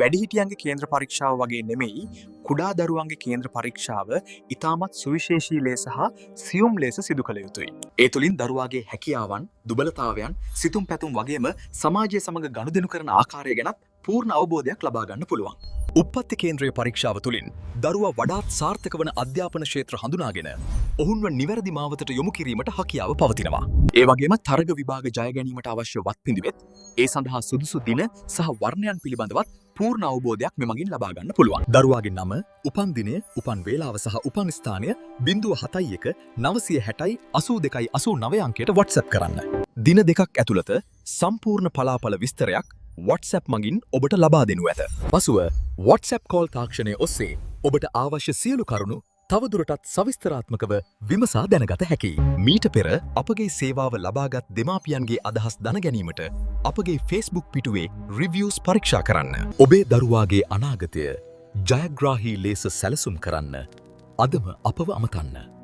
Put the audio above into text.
වැඩිහිටියන්ගේ කේන්ද්‍ර පරීක්ෂාව වගේ නෙමෙයි කුඩා දරුවන්ගේ කේන්ද්‍ර පරීක්ෂාව ඉතාමත් සුවිශේෂී ලෙස සහ සියුම් ලෙස සිදු කළ යුතුයි. ඒ තුළින් දරුවාගේ හැකියාවන්, දුබලතාවයන්, සිතුම් පැතුම් වගේම සමාජය සමග ගනුදෙනු කරන ආකාරය ගැනත් පූර්ණ අවබෝධයක් ලබා ගන්න පුළුවන්. උප්පත්ති කේන්ද්‍රයේ පරීක්ෂාව තුළින් දරුවා වඩාත් සාර්ථක වන අධ්‍යාපන ක්ෂේත්‍ර හඳුනාගෙන ඔවුන්ව නිවැරදි මාවතට යොමු කිරීමට හැකියාව පවතිනවා. ඒ වගේම තරග විභාග ජය ගැනීමට අවශ්‍ය වත්පිළිවෙත්, ඒ සඳහා සුදුසු දින සහ වර්ණයන් පිළිබඳවත් පූර්ණ අවබෝධයක් මෙමගින් ලබා ගන්න පුළුවන්. දරුවාගේ නම, උපන් දිනය, උපන් වේලාව සහ උපන් ස්ථානය 071 960 82 89 අංකයට WhatsApp කරන්න. දින දෙකක් ඇතුළත සම්පූර්ණ පලාපල විස්තරයක් WhatsApp මගින් ඔබට ලබා දෙනු ඇත. පසුව WhatsApp කෝල් තාක්ෂණය ඔස්සේ ඔබට අවශ්‍ය සියලු කරුණු තවදුරටත් සවිස්තරාත්මකව විමසා දැනගත හැකියි. මීට පෙර අපගේ සේවාව ලබාගත් දෙමාපියන්ගේ අදහස් දැනගැනීමට අපගේ Facebook පිටුවේ රිවිව්ස් පරීක්ෂා කරන්න. ඔබේ දරුවාගේ අනාගතය ජයග්‍රාහී ලෙස සැලසුම් කරන්න අදම අපව අමතන්න.